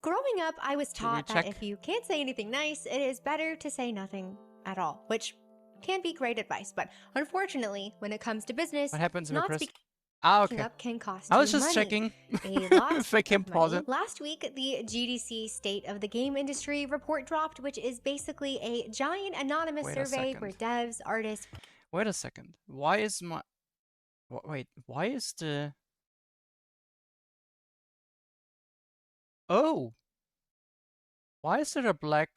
Growing up, I was Should we taught that check? if you can't say anything nice, it is better to say nothing at all, which can be great advice. But unfortunately, when it comes to business, What happens if I not press? speaking Ah, okay. up can cost I was you just money. checking A lot if I can of pause money. it. Last week, the GDC State of the Game Industry report dropped, which is basically a giant anonymous Wait a survey where second. devs, artists, Wait a second. Why is my... Wait, why is the... Oh! Why is there a black...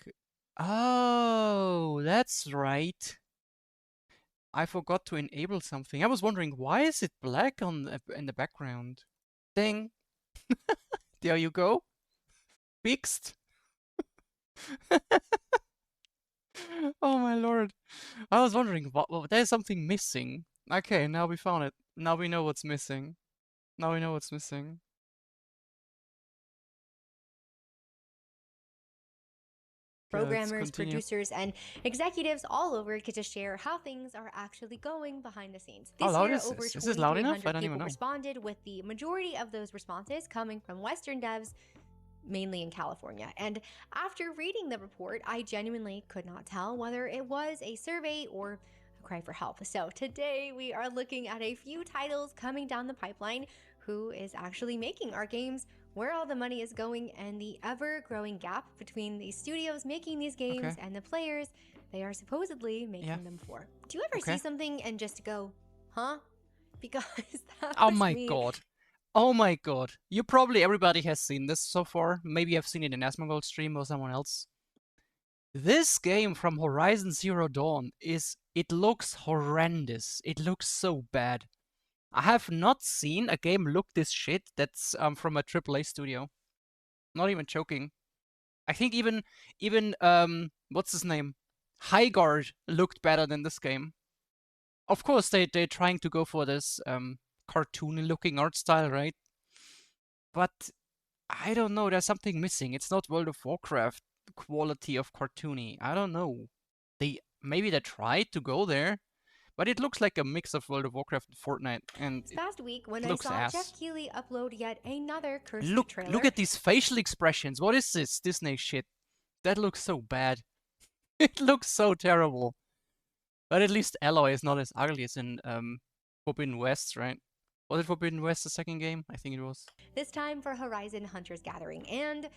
Oh, that's right. I forgot to enable something. I was wondering, why is it black on in the background? Ding. There you go. Fixed. Oh my lord. I was wondering, there's something missing. Okay, now we found it. Now we know what's missing. Now we know what's missing. Okay, let's programmers, continue. producers, and executives all over get to share how things are actually going behind the scenes. How This loud year, is over this? Is this loud enough? I 2,300 don't even people know. responded, with the majority of those responses coming from Western devs, mainly in California. And after reading the report, I genuinely could not tell whether it was a survey or a cry for help. So today we are looking at a few titles coming down the pipeline, who is actually making our games, where all the money is going, and the ever-growing gap between the studios making these games Okay. and the players they are supposedly making them for. Do you ever see Okay. something and just go, huh? Because that Oh was my me. god. Oh my god. You probably, everybody has seen this so far. Maybe I've seen it in Asmongold stream or someone else. This game from Horizon Zero Dawn it looks horrendous. It looks so bad. I have not seen a game look this shit that's from a AAA studio. Not even joking. I think even what's his name? Highguard looked better than this game. Of course they're trying to go for this cartoony looking art style, right? But I don't know, there's something missing. It's not World of Warcraft quality of cartoony. I don't know. Maybe they tried to go there, but it looks like a mix of World of Warcraft and Fortnite, and This past week, when it I looks saw Jeff ass. Keighley upload yet another cursed Look trailer, at these facial expressions. What is this Disney shit? That looks so bad. It looks so terrible. But at least Alloy is not as ugly as in Forbidden West, right? Was it Forbidden West the second game? I think it was. this time for Horizon Hunter's Gathering. And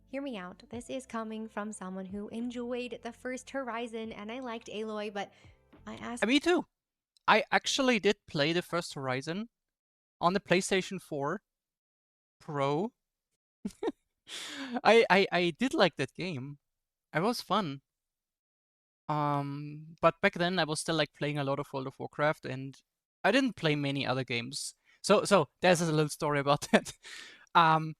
hear me out, this is coming from someone who enjoyed the first Horizon, and I liked Aloy, but I asked. Me too. I actually did play the first Horizon on the PlayStation 4 Pro. I did like that game. It was fun. But back then I was still like playing a lot of World of Warcraft, and I didn't play many other games. So there's a little story about that. Um,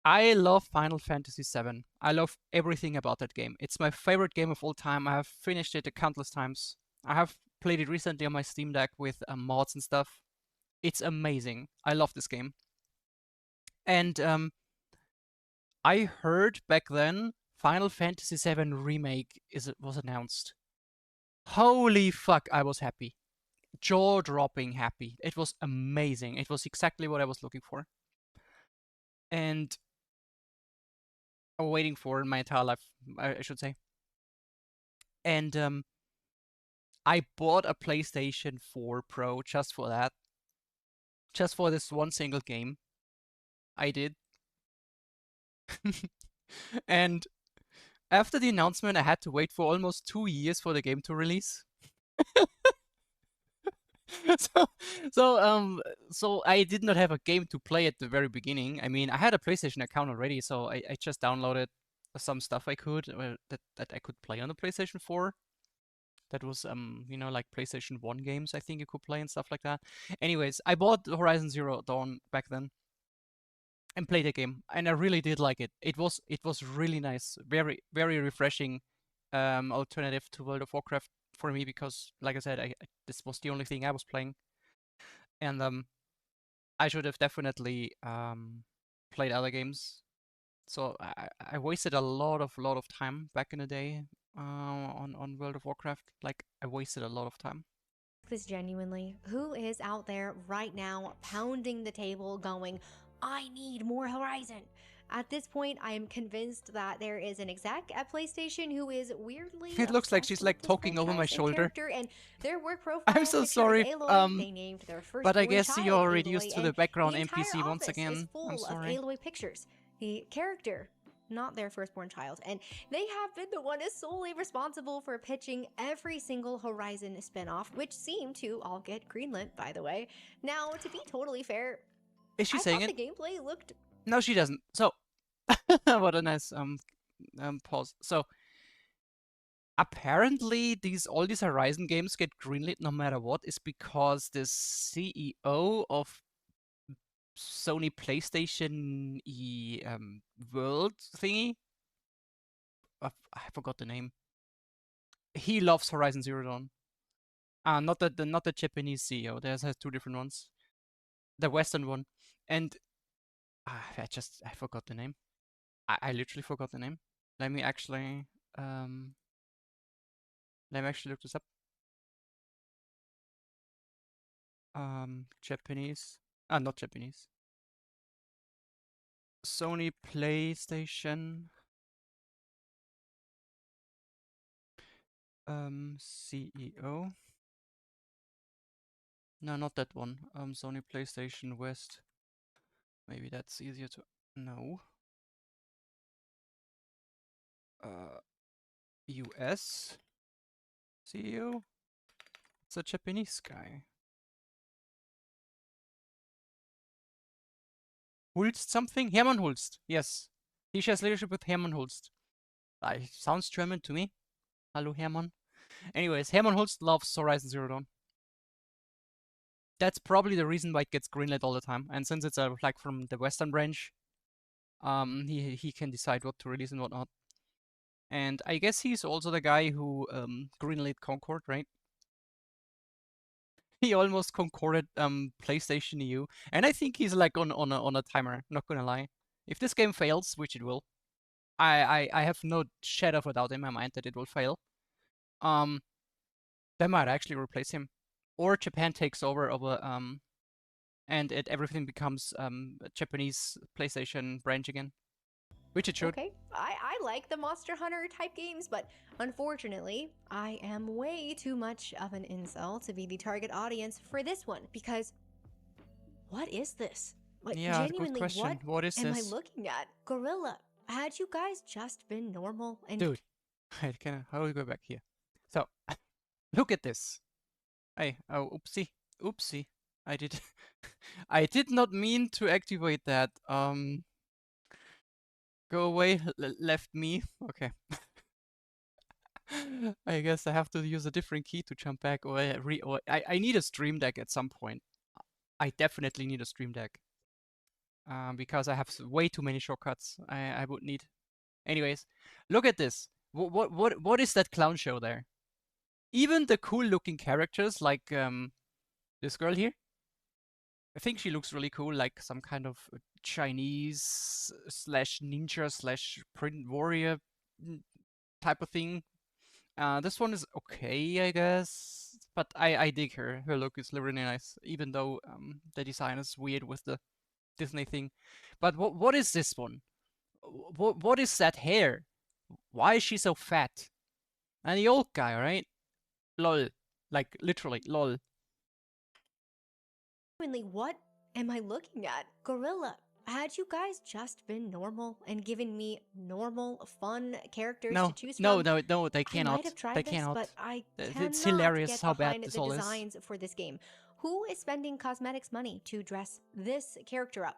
I love Final Fantasy VII. I love everything about that game. It's my favorite game of all time. I have finished it a countless times. I have played it recently on my Steam Deck with mods and stuff. It's amazing. I love this game. And I heard back then Final Fantasy VII Remake was announced. Holy fuck, I was happy. Jaw-dropping happy. It was amazing. It was exactly what I was looking for. And waiting for my entire life, I should say. And I bought a PlayStation 4 Pro just for that. Just for this one single game. I did. And after the announcement, I had to wait for almost 2 years for the game to release. so, so I did not have a game to play at the very beginning. I mean, I had a PlayStation account already, so I just downloaded some stuff I could that I could play on the PlayStation 4. That was like PlayStation 1 games I think you could play and stuff like that. Anyways, I bought Horizon Zero Dawn back then and played the game, and I really did like it. It was really nice, very refreshing alternative to World of Warcraft for me because, like I said, this was the only thing I was playing, and I should have definitely played other games. So I wasted a lot of time back in the day on World of Warcraft. Like I wasted a lot of time. This genuinely, who is out there right now pounding the table going, I need more Horizon? At this point, I am convinced that there is an exec at PlayStation who is weirdly It looks like obsessed she's with like this talking over my franchise and shoulder. character, and their work I'm profile so picture is sorry. Aloy. They named their But I firstborn guess child you're Aloy, reduced to and the background the entire NPC once office is again. I'm full of sorry. Aloy pictures. The character, not their firstborn child, and they have been the one is solely responsible for pitching every single Horizon spinoff, which seem to all get greenlit, by the way. Now, to be totally fair, Is she I saying thought it? the gameplay looked No, she doesn't. So, what a nice pause. So, apparently, all these Horizon games get greenlit no matter what is because the CEO of Sony PlayStation World thingy. I forgot the name. He loves Horizon Zero Dawn. Not the Japanese CEO. There's has two different ones. The Western one, and I forgot the name. I literally forgot the name. Let me actually look this up. Japanese. Not Japanese. Sony PlayStation. CEO. No, not that one. Sony PlayStation West. Maybe that's easier to know. US CEO. It's a Japanese guy. Hulst something? Hermann Hulst. Yes. He shares leadership with Hermann Hulst. Sounds German to me. Hello, Hermann. Anyways, Hermann Hulst loves Horizon Zero Dawn. That's probably the reason why it gets greenlit all the time. And since it's like from the Western branch, he can decide what to release and what not. And I guess he's also the guy who greenlit Concord, right? He almost concorded PlayStation EU, and I think he's like on a timer. Not gonna lie, if this game fails, which it will, I have no shadow of a doubt in my mind that it will fail. They might actually replace him, or Japan takes over and everything becomes a Japanese PlayStation branch again, which it should. okay. I like the Monster Hunter type games, but unfortunately, I am way too much of an incel to be the target audience for this one because what is this? Like, Yeah, good genuinely, question. What is am this? I looking at? Gorilla, had you guys just been normal and Dude, how do we go back here? So, look at this. Hey, oh, oopsie. I did, I did not mean to activate that. Go away, left me. Okay. I guess I have to use a different key to jump back, or I need a stream deck at some point. I definitely need a stream deck. Because I have way too many shortcuts I would need. Anyways, look at this. What is that clown show there? Even the cool looking characters like this girl here. I think she looks really cool, like some kind of Chinese slash ninja slash print warrior type of thing. This one is okay, I guess, but I dig her. Her look is really nice, even though the design is weird with the Disney thing. But what is this one? What is that hair? Why is she so fat? And the old guy, right? Lol, like literally, lol. genuinely, what am I looking at? Gorilla, had you guys just been normal and given me normal, fun characters to choose No, from? no, they I cannot. might have tried They this, cannot. but I It's cannot hilarious get how bad behind this the all is. designs for this game. Who is spending cosmetics money to dress this character up?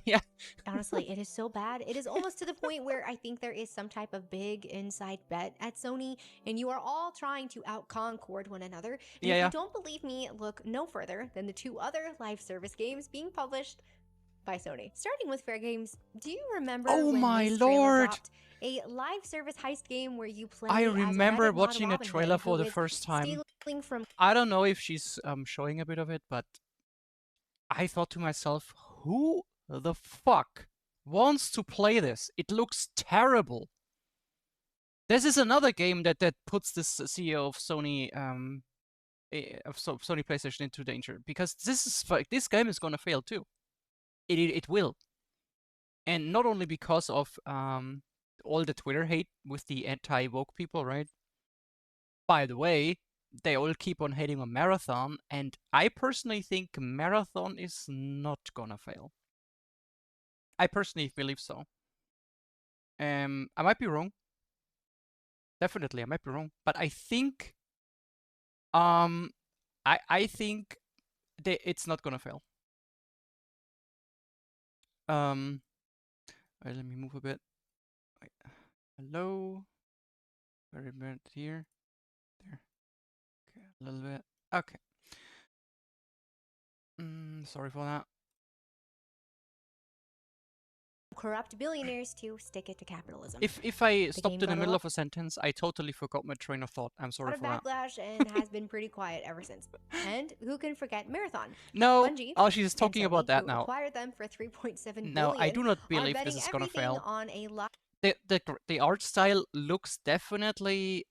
Yeah. Honestly, it is so bad. It is almost to the point where I think there is some type of big inside bet at Sony, and you are all trying to out Concord one another. And if Yeah. you don't believe me, look no further than the two other live service games being published by Sony. Starting with Fair Games, do you remember Oh when my this trailer lord! dropped? A live service heist game where you play I as remember Reddit mod watching a Robin trailer Hood, for who the is first time. stealing from I don't know if she's showing a bit of it, but I thought to myself, who the fuck wants to play this? It looks terrible. This is another game that puts this CEO of Sony Sony PlayStation into danger, because this game is gonna fail too. It will. And not only because of all the Twitter hate with the anti-woke people, right? By the way, they all keep on hating on Marathon, and I personally think Marathon is not gonna fail. I personally believe so. I might be wrong. Definitely, I might be wrong, but I think, um, I think it's not gonna fail. Let me move a bit. Wait. Hello. Very bit here. There. Okay, a little bit. Okay. Sorry for that. Corrupt billionaires to stick it to capitalism. If I stopped in the middle of a sentence, I totally forgot my train of thought. I'm sorry for that. A lot of backlash and has been pretty quiet ever since. And who can forget Marathon? No. Bungie, oh, she's talking about that now. Acquired them for $3.7 billion. No, I do not believe this is gonna fail. On a the art style looks definitely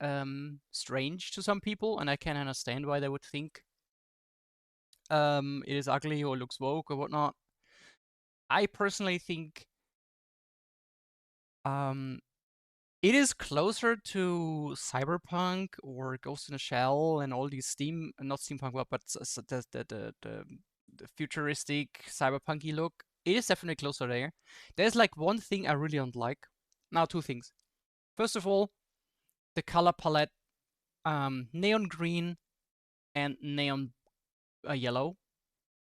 strange to some people, and I can understand why they would think it is ugly or looks woke or whatnot. I personally think it is closer to Cyberpunk or Ghost in a Shell and all these not steampunk, but the futuristic cyberpunky look. It is definitely closer there. There's like one thing I really don't like. Now, two things. First of all, the color palette, neon green and neon yellow.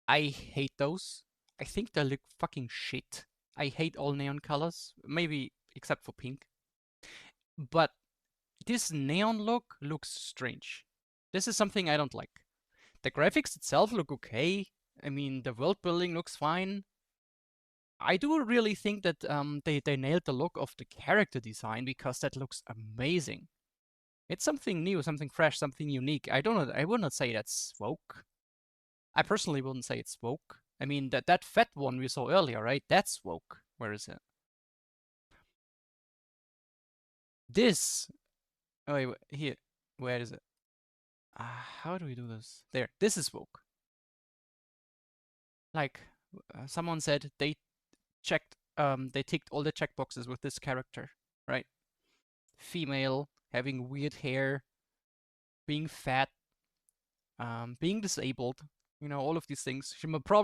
I hate those. I think they look fucking shit. I hate all neon colors, maybe except for pink. But this neon look looks strange. This is something I don't like. The graphics itself look okay. I mean, the world building looks fine. I do really think that they nailed the look of the character design, because that looks amazing. It's something new, something fresh, something unique. I would not say that's woke. I personally wouldn't say it's woke. I mean, that fat one we saw earlier, right? That's woke. Where is it? This. Oh, wait, here. Where is it? How do we do this? There. This is woke. Like, someone said they ticked all the checkboxes with this character, right? Female, having weird hair, being fat, being disabled, all of these things.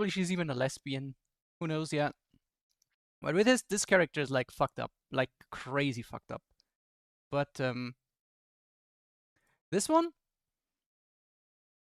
She's even a lesbian. Who knows yet? But with this character is like fucked up, like crazy fucked up. But this one,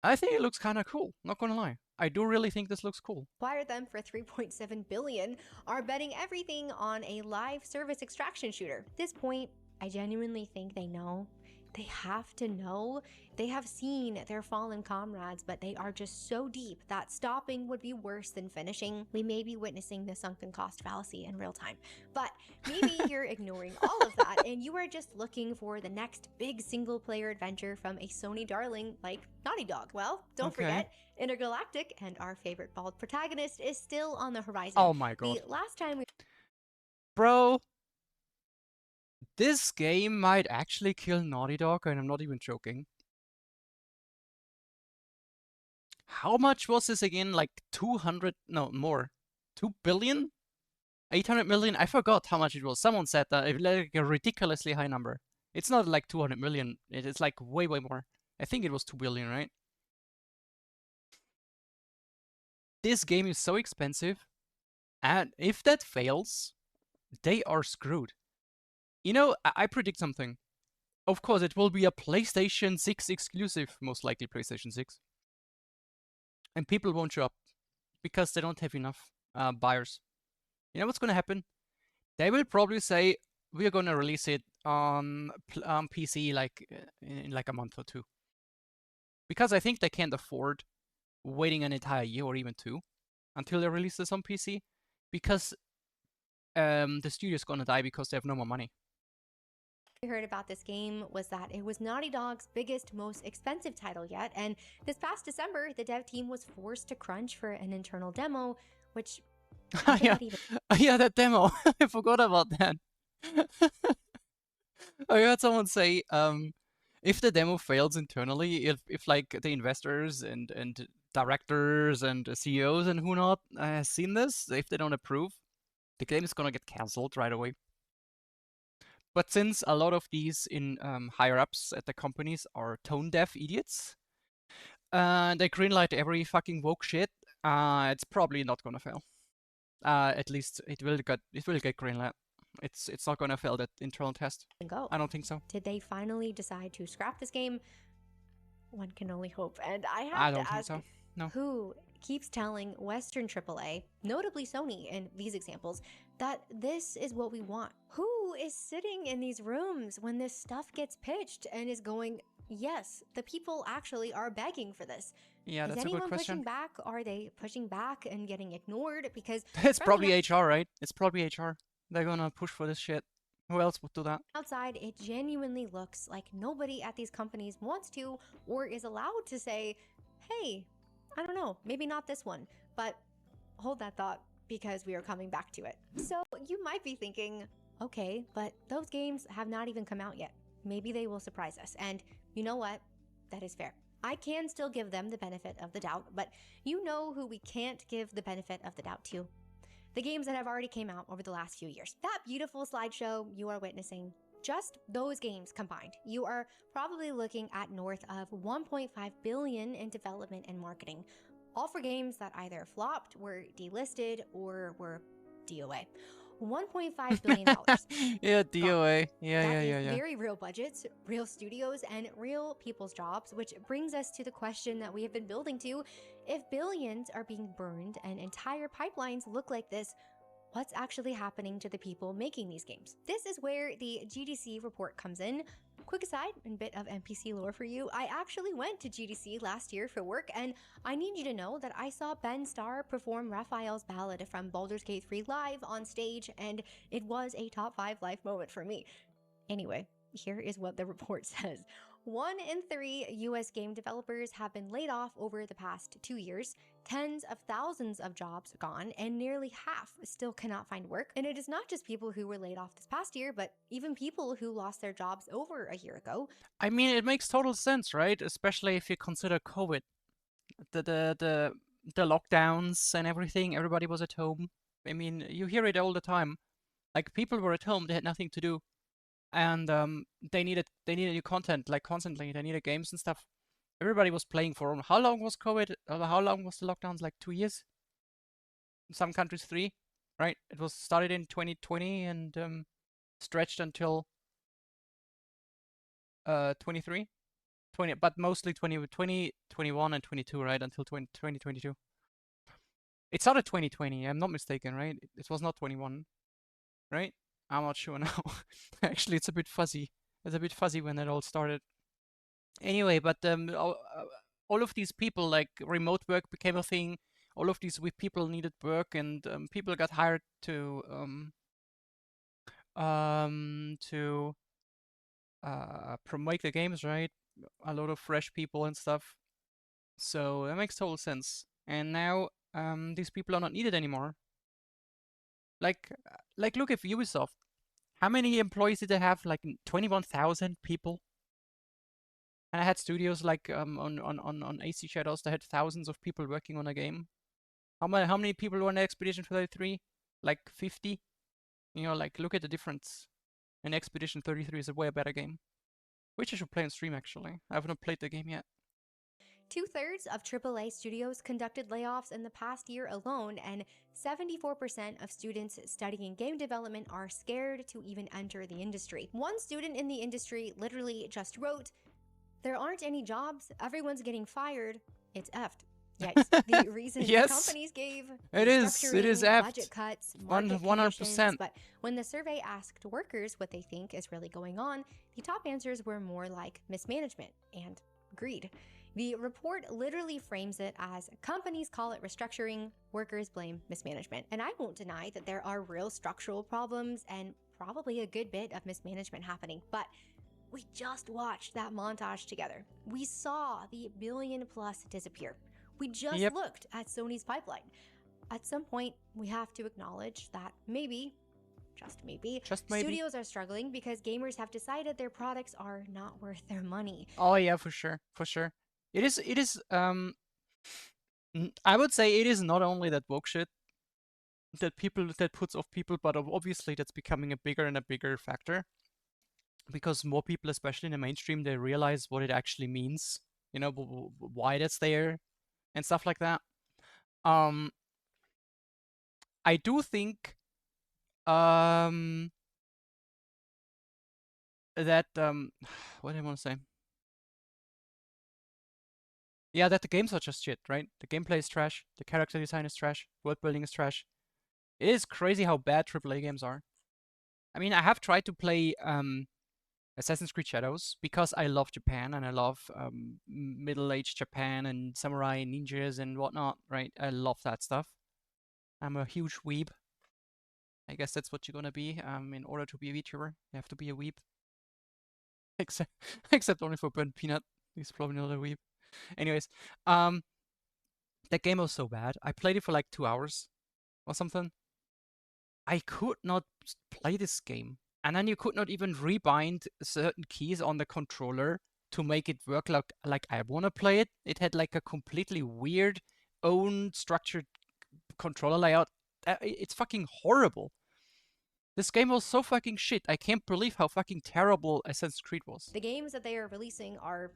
I think it looks kind of cool. Not gonna lie, I do really think this looks cool. Acquired them for $3.7 billion. Are betting everything on a live service extraction shooter. At this point, I genuinely think they know. They have to know. They have seen their fallen comrades, but they are just so deep that stopping would be worse than finishing. We may be witnessing the sunken cost fallacy in real time, but maybe you're ignoring all of that and you are just looking for the next big single-player adventure from a Sony darling like Naughty Dog. Well, don't forget, Intergalactic and our favorite bald protagonist is still on the horizon. Oh my god. The last time we... Bro, this game might actually kill Naughty Dog, and I'm not even joking. How much was this again? Like 200? No, more. 2 billion? 800 million? I forgot how much it was. Someone said that. It's like a ridiculously high number. It's not like 200 million. It's like way, way more. I think it was 2 billion, right? This game is so expensive, and if that fails, they are screwed. I predict something. Of course, it will be a PlayStation 6 exclusive, most likely PlayStation 6. And people won't show up because they don't have enough buyers. You know what's going to happen? They will probably say, we're going to release it on PC in like a month or two. Because I think they can't afford waiting an entire year or even two until they release this on PC. Because the studio's going to die because they have no more money. We heard about this game was that it was Naughty Dog's biggest, most expensive title yet, and this past December, the dev team was forced to crunch for an internal demo, which... yeah, that demo. I forgot about that. I heard someone say, if the demo fails internally, if like the investors and directors and CEOs and who not seen this, if they don't approve, the game is gonna get cancelled right away. But since a lot of these in higher ups at the companies are tone deaf idiots, they greenlight every fucking woke shit. It's probably not gonna fail. At least it will get greenlit. It's not gonna fail that internal test. Go. I don't think so. Did they finally decide to scrap this game? One can only hope. And I I have don't to think ask, so. No. who keeps telling Western AAA, notably Sony in these examples, that this is what we want? Who is sitting in these rooms when this stuff gets pitched and is going, yes, the people actually are begging for this? Yeah, Is that's a anyone good question. pushing back? Are they pushing back and getting ignored? Because It's from probably the HR, right? It's probably HR. They're gonna push for this shit. Who else would do that? outside, it genuinely looks like nobody at these companies wants to or is allowed to say, hey, I don't know, maybe not this one, but hold that thought because we are coming back to it. So you might be thinking, okay, but those games have not even come out yet. Maybe they will surprise us. And you know what? That is fair. I can still give them the benefit of the doubt, but you know who we can't give the benefit of the doubt to? The games that have already came out over the last few years. That beautiful slideshow you are witnessing, just those games combined, you are probably looking at north of 1.5 billion in development and marketing, all for games that either flopped, were delisted, or were DOA. $1.5 billion. Yeah, DOA. Yeah, That yeah. is very real budgets, real studios, and real people's jobs, which brings us to the question that we have been building to. If billions are being burned and entire pipelines look like this, what's actually happening to the people making these games? This is where the GDC report comes in. Quick aside and bit of NPC lore for you, I actually went to GDC last year for work, and I need you to know that I saw Ben Starr perform Raphael's Ballad from Baldur's Gate 3 live on stage, and it was a top 5 life moment for me. Anyway, here is what the report says. 1 in 3 US game developers have been laid off over the past 2 years, tens of thousands of jobs gone, and nearly half still cannot find work. And it is not just people who were laid off this past year, but even people who lost their jobs over a year ago. I mean, it makes total sense, right? Especially if you consider COVID, the lockdowns and everything. Everybody was at home. I mean, you hear it all the time. Like people were at home, they had nothing to do, and they needed new content like constantly. They needed games and stuff. Everybody was playing for them. How long was COVID? How long was the lockdowns? Like 2 years. In some countries 3, right? It was started in 2020 and stretched until 23, 20, but mostly 20, 21 and 22, right? Until 2022. It started 2020. I'm not mistaken, right? It was not 21, right? I'm not sure now. Actually, it's a bit fuzzy. It's a bit fuzzy when it all started. Anyway, but all of these people, like remote work became a thing. All of these people needed work, and people got hired to promote the games, right? A lot of fresh people and stuff. So that makes total sense. And now these people are not needed anymore. Like look at Ubisoft. How many employees did they have? Like 21,000 people. And I had studios like on AC Shadows that had thousands of people working on a game. How many people were on Expedition 33? Like 50. You know, like look at the difference. And Expedition 33 is a way better game, which I should play on stream actually. I have not played the game yet. 2/3 of AAA studios conducted layoffs in the past year alone, and 74% of students studying game development are scared to even enter the industry. One student in the industry literally just wrote, "There aren't any jobs, everyone's getting fired, it's effed." Yikes. The reason Yes, companies gave it is restructuring, effed. budget cuts, market 100%. conditions, but when the survey asked workers what they think is really going on, the top answers were more like mismanagement and greed. The report literally frames it as companies call it restructuring, workers blame mismanagement. And I won't deny that there are real structural problems and probably a good bit of mismanagement happening, but we just watched that montage together. We saw the billion plus disappear. We just looked at Sony's pipeline. At some point, we have to acknowledge that maybe, just maybe, studios are struggling because gamers have decided their products are not worth their money. Oh yeah, for sure. It is I would say it is not only that woke shit. that puts off people, but obviously that's becoming a bigger and a bigger factor because more people, especially in the mainstream, they realize what it actually means, you know, why that's there and stuff like that. Um, I do think um that what do I want to say? Yeah, that the games are just shit, right? The gameplay is trash, the character design is trash, world building is trash. It is crazy how bad AAA games are. I mean, I have tried to play Assassin's Creed Shadows because I love Japan and I love middle-aged Japan and samurai ninjas and whatnot, right? I love that stuff. I'm a huge weeb. I guess that's what you're gonna be. In order to be a VTuber, you have to be a weeb. Except, except only for Burnt Peanut. He's probably not a weeb. Anyways, um, that game was so bad. I played it for like 2 hours or something. I could not play this game. And then you could not even rebind certain keys on the controller to make it work like I want to play it. It had like a completely weird own structured controller layout. It's fucking horrible. This game was so fucking shit. I can't believe how fucking terrible Assassin's Creed was. The games that they are releasing are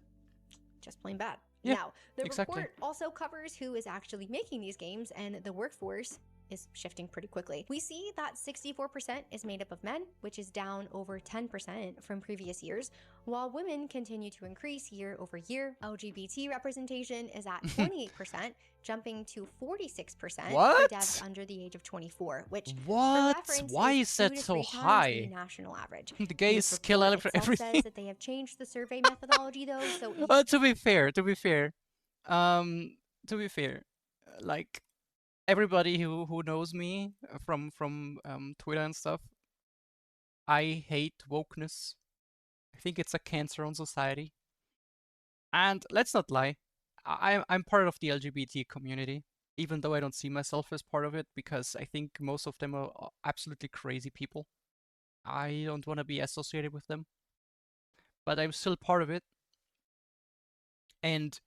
just plain bad. Yeah, Now, the exactly. report also covers who is actually making these games, and the workforce is shifting pretty quickly. We see that 64% is made up of men, which is down over 10% from previous years, while women continue to increase year over year. LGBT representation is at 28%, jumping to 46% What? for devs under the age of 24, which What? for reference Why is is 2 that to so 3 times the high? national average. The This gays kill report itself everything. says that they have changed the survey methodology though, so To be fair, um, like everybody who knows me from Twitter and stuff, I hate wokeness. I think it's a cancer on society. And let's not lie, I'm part of the LGBT community, even though I don't see myself as part of it because I think most of them are absolutely crazy people. I don't want to be associated with them, but I'm still part of it. And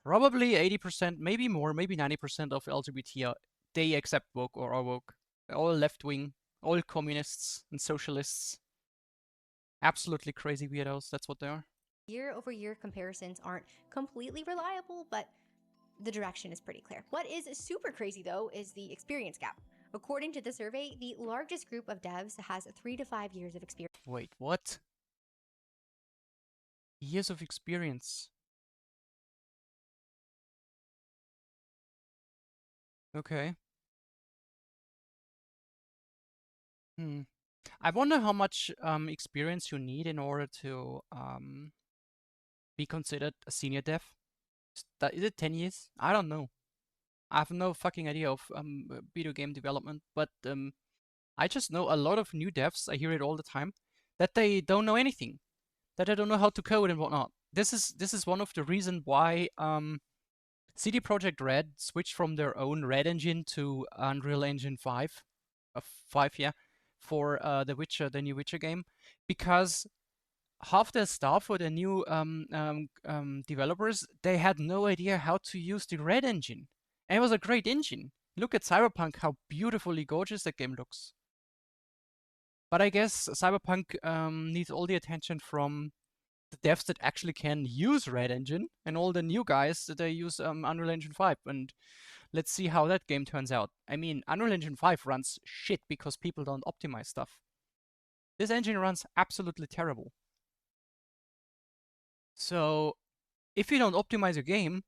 probably 80%, maybe more, maybe 90% of LGBT they accept woke or are woke. All left wing, all communists and socialists. Absolutely crazy weirdos, that's what they are. year-over-year comparisons aren't completely reliable, but the direction is pretty clear. What is super crazy though is the experience gap. According to the survey, the largest group of devs has 3 to 5 years of experience. Wait, what? Years of experience. Okay. I wonder how much experience you need in order to be considered a senior dev. Is it 10 years? I don't know. I have no fucking idea of video game development, but I just know a lot of new devs, I hear it all the time, that they don't know anything, that they don't know how to code and whatnot. This is one of the reasons why CD Projekt Red switched from their own Red Engine to Unreal Engine 5, 5, yeah, for the Witcher, the new Witcher game, because half their staff or the new developers, they had no idea how to use the Red Engine. And it was a great engine. Look at Cyberpunk, how beautifully gorgeous that game looks. But I guess Cyberpunk needs all the attention from the devs that actually can use Red Engine and all the new guys that they use Unreal Engine 5. And let's see how that game turns out. I mean, Unreal Engine 5 runs shit because people don't optimize stuff. This engine runs absolutely terrible. So if you don't optimize your game,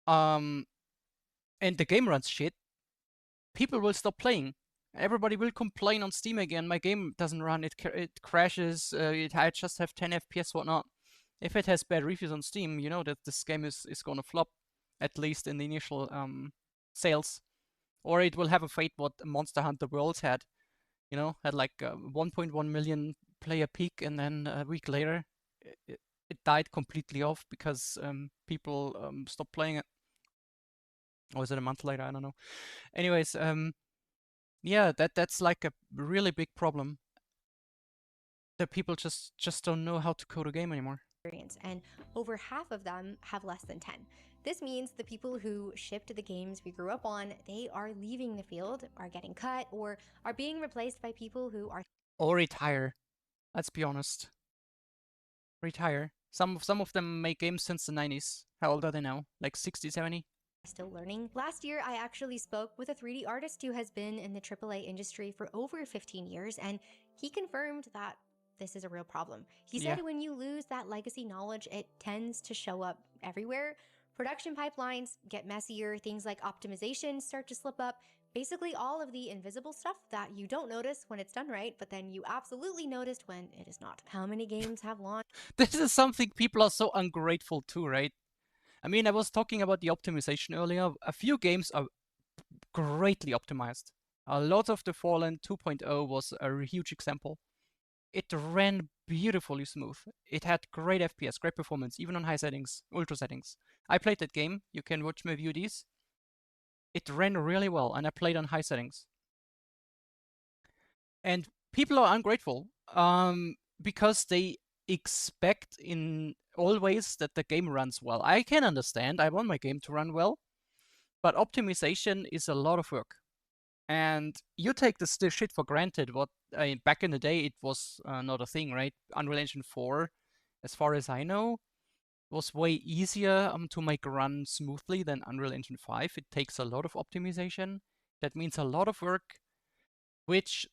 and the game runs shit, people will stop playing. Everybody will complain on Steam again. My game doesn't run. It crashes. I just have 10 FPS, whatnot. If it has bad reviews on Steam, you know that this game is gonna flop, at least in the initial sales, or it will have a fate what Monster Hunter Worlds had. You know, had like 1.1 million player peak, and then a week later, it died completely off because people stopped playing it. Or was it a month later? I don't know. Anyways, yeah, that's like a really big problem. That people just don't know how to code a game anymore. experience, and over half of them have less than 10. This means the people who shipped the games we grew up on, they are leaving the field, are getting cut, or are being replaced by people who are Or retire. Let's be honest. Retire. Some of them make games since the 90s. How old are they now? Like 60, 70? still learning. Last year, I actually spoke with a 3D artist who has been in the AAA industry for over 15 years, and he confirmed that this is a real problem. He said when you lose that legacy knowledge, it tends to show up everywhere. Production pipelines get messier, things like optimization start to slip up. Basically, all of the invisible stuff that you don't notice when it's done right, but then you absolutely noticed when it is not. How many games have launched? This is something people are so ungrateful to, right? I mean, I was talking about the optimization earlier. A few games are greatly optimized. A lot of the Fallen 2.0 was a huge example. It ran beautifully smooth. It had great FPS, great performance, even on high settings, ultra settings. I played that game. You can watch my VODs. It ran really well, and I played on high settings. And people are ungrateful because they expect in always that the game runs well. I can understand. I want my game to run well, but optimization is a lot of work. And you take this shit for granted. What back in the day, it was not a thing, right? Unreal Engine 4, as far as I know, was way easier to make run smoothly than Unreal Engine 5. It takes a lot of optimization. That means a lot of work, which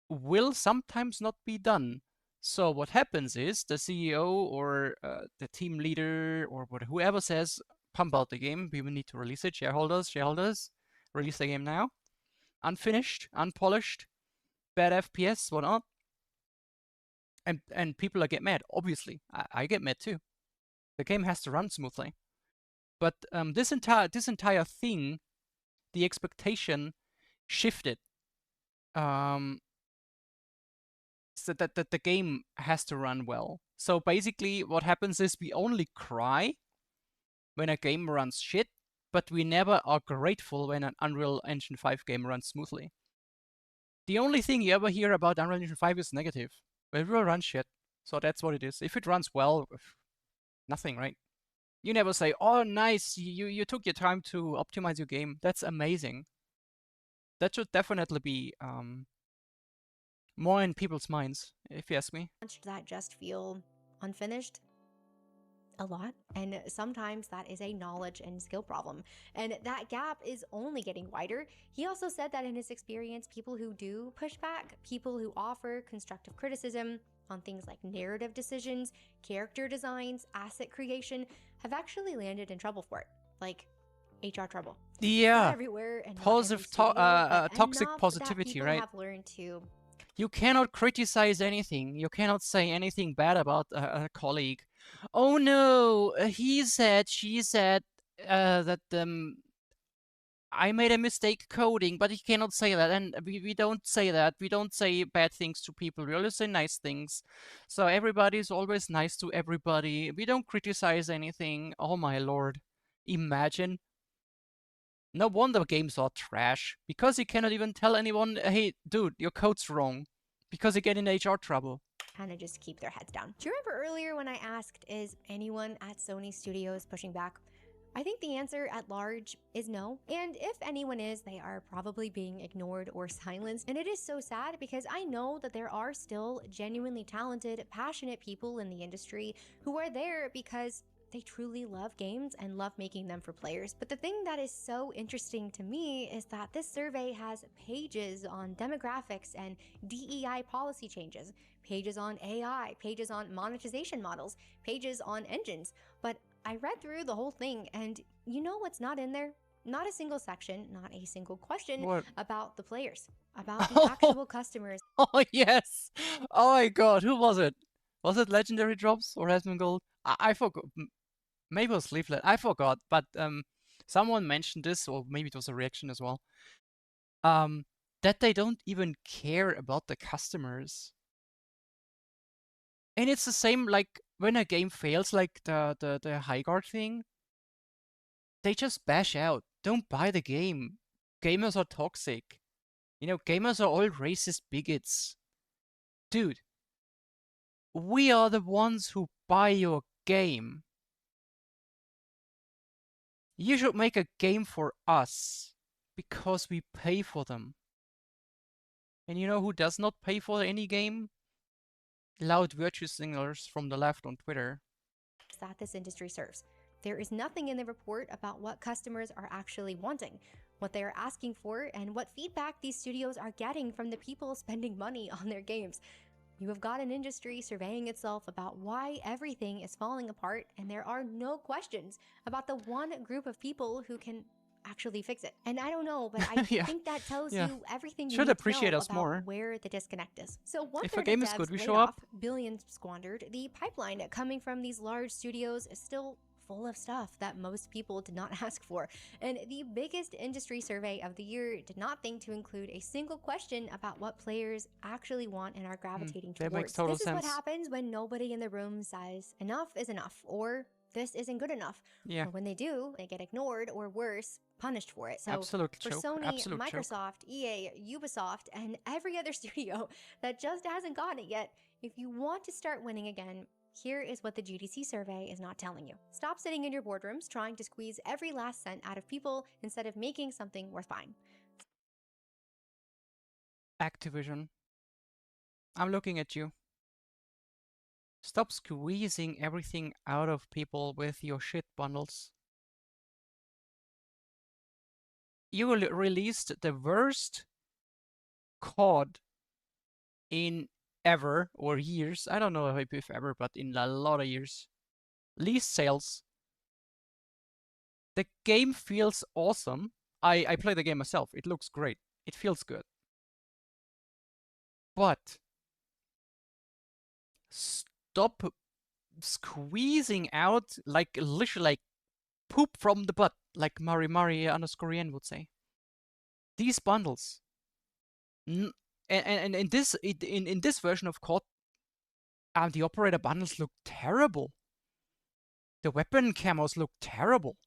will sometimes not be done. So what happens is the CEO or the team leader or whoever says, pump out the game, we will need to release it, shareholders, release the game now. Unfinished, unpolished, bad FPS, whatnot. And people get mad, obviously. I get mad too. The game has to run smoothly. But this entire thing, the expectation shifted. So that the game has to run well. So basically what happens is we only cry when a game runs shit, but we never are grateful when an Unreal Engine 5 game runs smoothly. The only thing you ever hear about Unreal Engine 5 is negative. It will run shit. So that's what it is. If it runs well, nothing, right? You never say, oh, nice, you took your time to optimize your game. That's amazing. That should definitely be more in people's minds, if you ask me. That just feel unfinished a lot, and sometimes that is a knowledge and skill problem, and that gap is only getting wider. He also said that in his experience, people who do push back, people who offer constructive criticism on things like narrative decisions, character designs, asset creation, have actually landed in trouble for it, like HR trouble. Yeah, everywhere and positive toxic positivity, right? Have learned to. You cannot criticize anything. You cannot say anything bad about a colleague. Oh no, he said, she said that I made a mistake coding, but he cannot say that. And we don't say that. We don't say bad things to people. We always say nice things. So everybody's always nice to everybody. We don't criticize anything. Oh my lord. Imagine. No wonder games are trash. Because you cannot even tell anyone, hey, dude, your code's wrong. Because you get in HR trouble. Kind of just keep their heads down. Do you remember earlier when I asked, is anyone at Sony Studios pushing back? I think the answer at large is no. And if anyone is, they are probably being ignored or silenced. And it is so sad because I know that there are still genuinely talented, passionate people in the industry who are there because they truly love games and love making them for players. But the thing that is so interesting to me is that this survey has pages on demographics and DEI policy changes, pages on AI, pages on monetization models, pages on engines. But I read through the whole thing, and you know what's not in there? Not a single section, not a single question about the players, about the actual customers. Oh, yes. Oh my god, who was it? Was it Legendary Drops or Asmongold? I forgot. Maybe it was Leaflet. I forgot, but someone mentioned this, or maybe it was a reaction as well. That they don't even care about the customers. And it's the same like when a game fails, like the Highguard thing. They just bash out. Don't buy the game. Gamers are toxic. You know, gamers are all racist bigots. Dude, we are the ones who buy your game. You should make a game for us because we pay for them. And you know who does not pay for any game? Loud virtue singers from the left on Twitter. That this industry serves. There is nothing in the report about what customers are actually wanting, what they are asking for, and what feedback these studios are getting from the people spending money on their games. You have got an industry surveying itself about why everything is falling apart, and there are no questions about the one group of people who can actually fix it. And I don't know, but I Yeah. think that tells Yeah. you everything you Should need to appreciate know us about more. where the disconnect is. So one If a third game of is good, devs we laid show up. off, billions squandered. The pipeline coming from these large studios is still full of stuff that most people did not ask for. And the biggest industry survey of the year did not think to include a single question about what players actually want and are gravitating that makes towards. total This is what sense. happens when nobody in the room says enough is enough, or this isn't good enough. Yeah. Or when they do, they get ignored or worse, punished for it. So Absolute for joke. Sony, Absolute Microsoft, joke. EA, Ubisoft, and every other studio that just hasn't gotten it yet, if you want to start winning again, here is what the GDC survey is not telling you. Stop sitting in your boardrooms trying to squeeze every last cent out of people instead of making something worth buying. Activision. I'm looking at you. Stop squeezing everything out of people with your shit bundles. You released the worst COD in ever or years. I don't know if ever, but in a lot of years. Least sales. The game feels awesome. I play the game myself. It looks great. It feels good. But stop squeezing out like literally like poop from the butt, like Mari_Yen would say. These bundles, and in this version of COD, the operator bundles look terrible. The weapon camos look terrible.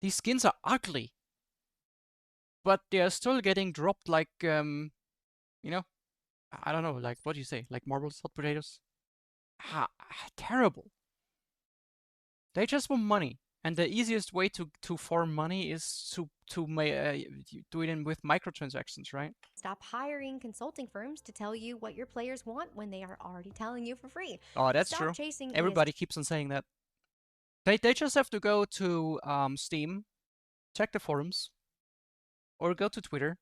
These skins are ugly, but they are still getting dropped like you know, I don't know, like what do you say, like marbles, hot potatoes? Terrible. They just want money. And the easiest way to farm money is to do it in with microtransactions, right? Stop hiring consulting firms to tell you what your players want when they are already telling you for free. Oh, that's Stop true. chasing Everybody keeps on saying that. They just have to go to Steam, check the forums, or go to Twitter,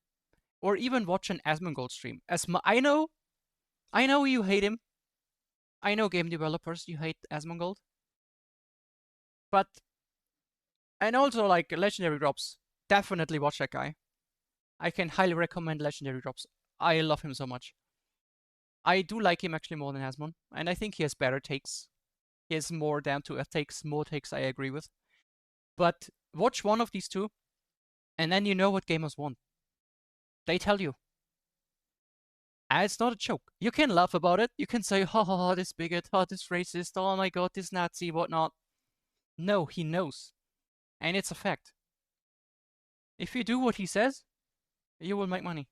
or even watch an Asmongold stream. I know you hate him. I know game developers, you hate Asmongold. But, and also like Legendary Drops, definitely watch that guy. I can highly recommend Legendary Drops. I love him so much. I do like him actually more than Asmon, and I think he has better takes. He has more down to earth takes, more takes I agree with. But watch one of these two, and then you know what gamers want. They tell you. And it's not a joke. You can laugh about it. You can say, oh, this bigot, oh, this racist, oh my god, this Nazi, whatnot. No, he knows. And it's a fact. If you do what he says, you will make money.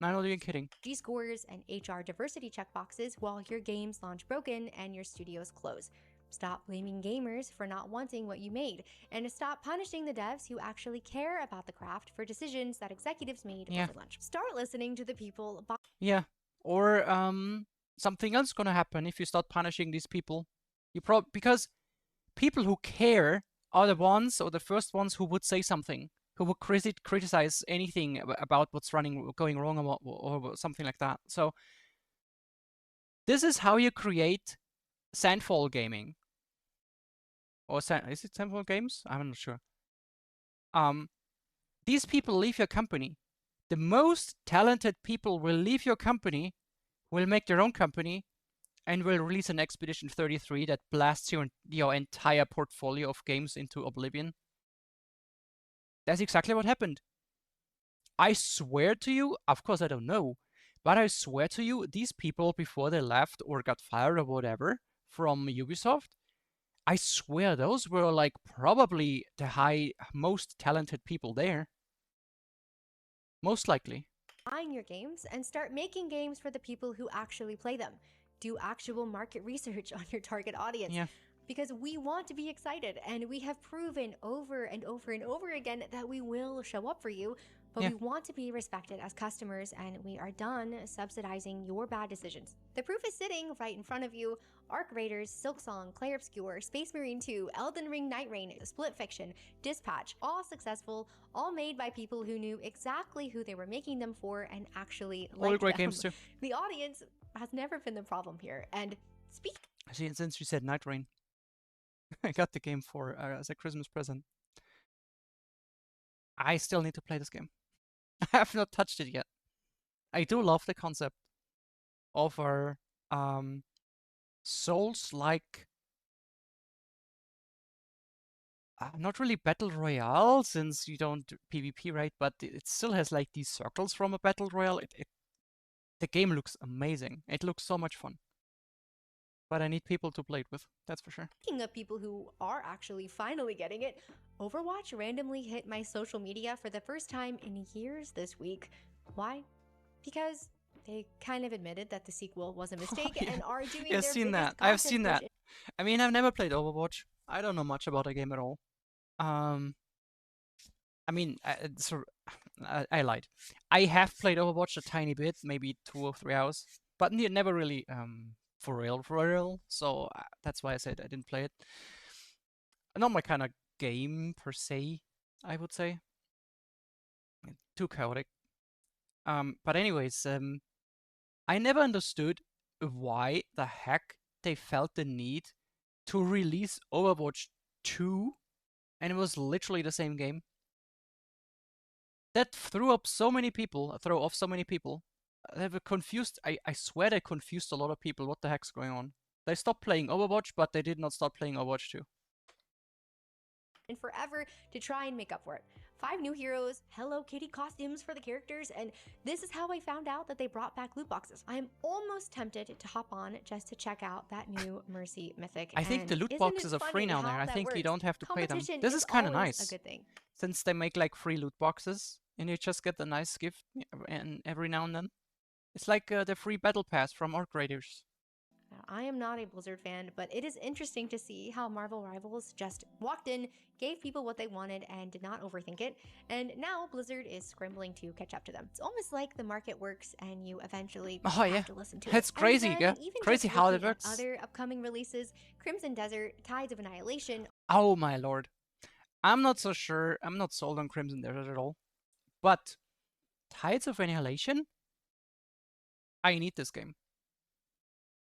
I'm not even kidding. G-scores and HR diversity checkboxes while your games launch broken and your studios close. Stop blaming gamers for not wanting what you made, and stop punishing the devs who actually care about the craft for decisions that executives made over lunch. Start listening to the people. Yeah, or something else gonna happen if you start punishing these people. Because people who care are the ones or the first ones who would say something, who would criticize anything about what's going wrong or something like that. So this is how you create Sandfall Gaming. Or is it Sandfall Games? I'm not sure. These people leave your company. The most talented people will leave your company, will make their own company, and will release an Expedition 33 that blasts your entire portfolio of games into oblivion. That's exactly what happened. I swear to you, of course I don't know, but I swear to you, these people, before they left or got fired or whatever from Ubisoft, I swear those were like probably the most talented people there. Most likely. Buying your games and start making games for the people who actually play them. do actual market research on your target audience. Yeah. Because we want to be excited, and we have proven over and over and over again that we will show up for you, but Yeah. we want to be respected as customers, and we are done subsidizing your bad decisions. The proof is sitting right in front of you. Arc Raiders, Silksong, Clair Obscur, Space Marine 2, Elden Ring Night Rain, Split Fiction, Dispatch, all successful, all made by people who knew exactly who they were making them for and actually All liked great them. games too. The audience has never been the problem here, and speak. See, since you said Night Rain, I got the game for as a Christmas present. I still need to play this game. I have not touched it yet. I do love the concept of our Souls-like, not really battle royale, since you don't do PvP, right? But it still has like these circles from a battle royale. The game looks amazing. It looks so much fun. But I need people to play it with, that's for sure. Speaking of people who are actually finally getting it, Overwatch randomly hit my social media for the first time in years this week. Why? Because they kind of admitted that the sequel was a mistake and are doing their seen biggest that. I've content seen push that. I mean, I've never played Overwatch. I don't know much about the game at all. I mean, I lied. I have played Overwatch a tiny bit, maybe 2 or 3 hours, but never really for real. So that's why I said I didn't play it. Not my kind of game per se, I would say. Too chaotic. But anyways, I never understood why the heck they felt the need to release Overwatch 2, and it was literally the same game. That threw off so many people. They were confused. I swear they confused a lot of people. What the heck's going on? They stopped playing Overwatch, but they did not stop playing Overwatch 2. And forever to try and make up for it. 5 new heroes, Hello Kitty costumes for the characters, and this is how I found out that they brought back loot boxes. I am almost tempted to hop on just to check out that new Mercy Mythic. I think the loot boxes are free now there. I think you don't have to pay them. This is kind of nice. A good thing. Since they make like free loot boxes and you just get a nice gift every now and then. It's like the free battle pass from Arc Raiders. I am not a Blizzard fan, but it is interesting to see how Marvel Rivals just walked in, gave people what they wanted, and did not overthink it. And now Blizzard is scrambling to catch up to them. It's almost like the market works and you eventually have to listen to it. It's crazy, yeah. Crazy how it works. Other upcoming releases, Crimson Desert, Tides of Annihilation. Oh my lord. I'm not so sure. I'm not sold on Crimson Desert at all. But Tides of Annihilation? I need this game.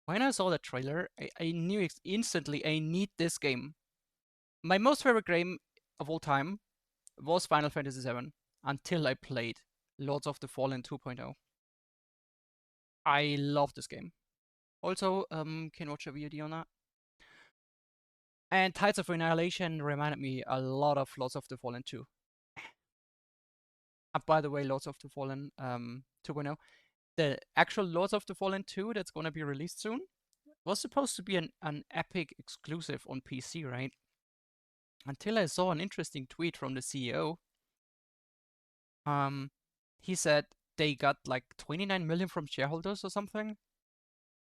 When I saw the trailer, I knew instantly I need this game. My most favorite game of all time was Final Fantasy VII until I played Lords of the Fallen 2.0. I love this game. Also, can watch a VOD on that. And Tides of Annihilation reminded me a lot of Lords of the Fallen 2. By the way, Lords of the Fallen 2.0. The actual Lords of the Fallen 2 that's going to be released soon was supposed to be an Epic exclusive on PC, right? Until I saw an interesting tweet from the CEO. He said they got like 29 million from shareholders or something.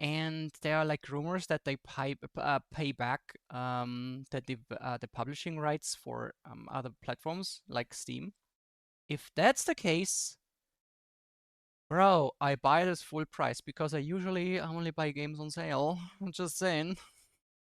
And there are like rumors that they pay back the publishing rights for other platforms like Steam. If that's the case, bro, I buy this full price because I usually only buy games on sale. I'm just saying.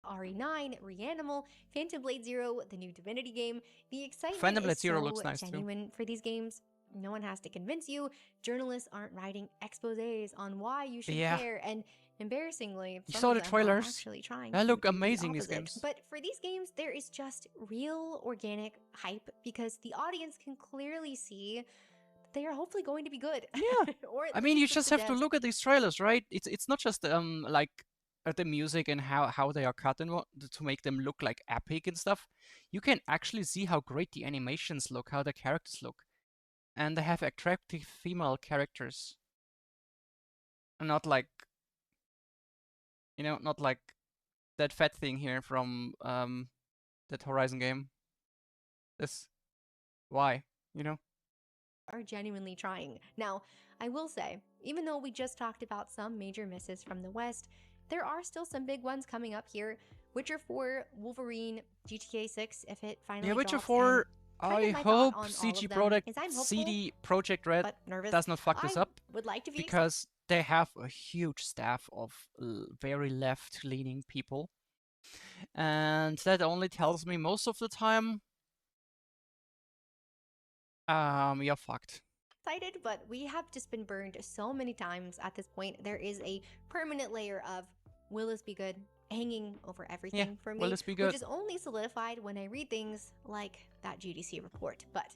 RE9, Reanimal, Phantom Blade Zero, the new Divinity game. The excitement Phantom Blade is Zero so looks nice genuine for these games. No one has to convince you. Journalists aren't writing exposés on why you should care. And embarrassingly, you saw the trailers. Actually trying they look amazing, these games. But for these games, there is just real organic hype because the audience can clearly see they are hopefully going to be good. Yeah. I mean, you just have to look at these trailers, right? It's not just like the music and how they are cut and what to make them look like epic and stuff. You can actually see how great the animations look, how the characters look. And they have attractive female characters. Not like, not like that fat thing here from that Horizon game. Why, are genuinely trying. Now, I will say, even though we just talked about some major misses from the West, there are still some big ones coming up here. Witcher 4, Wolverine, GTA 6, if it finally Yeah, Witcher drops, 4, and I my thought hope on all of CG them Product, is I'm hopeful, CD Projekt Red but nervous. does not fuck I this up, would like to be because they have a huge staff of very left-leaning people. And that only tells me most of the time, you're fucked. excited, but we have just been burned so many times at this point. There is a permanent layer of will this be good hanging over everything for me, will this be good? which is only solidified when I read things like that GDC report. But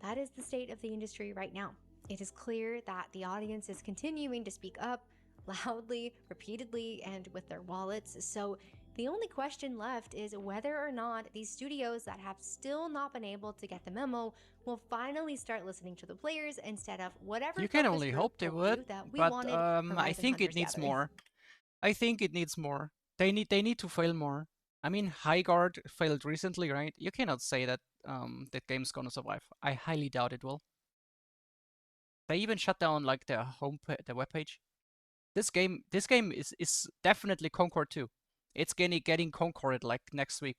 that is the state of the industry right now. It is clear that the audience is continuing to speak up loudly, repeatedly, and with their wallets. So the only question left is whether or not these studios that have still not been able to get the memo will finally start listening to the players instead of whatever. You can only hope they would, but I think it needs more. I think it needs more. They need to fail more. I mean, Highguard failed recently, right? You cannot say that that game's gonna survive. I highly doubt it will. They even shut down like their their webpage. This game is definitely Concord 2. It's getting Concorded like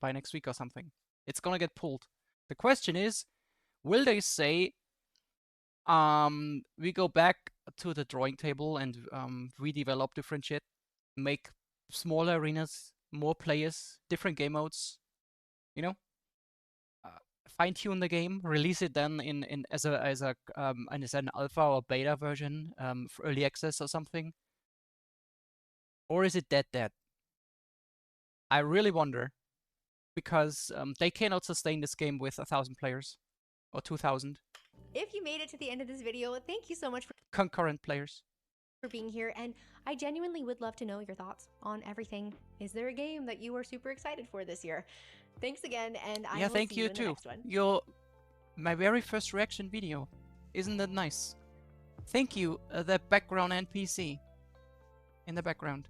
by next week or something. It's gonna get pulled. The question is, will they say, we go back to the drawing table and redevelop different shit, make smaller arenas, more players, different game modes, you know, fine tune the game, release it then as an alpha or beta version for early access or something, or is it dead? I really wonder, because they cannot sustain this game with 1,000 players or 2,000. If you made it to the end of this video, thank you so much for concurrent players being here, and I genuinely would love to know your thoughts on everything. Is there a game that you are super excited for this year? Thanks again, and I will thank see you in too. the next one. My very first reaction video. Isn't that nice? Thank you, the background NPC in the background.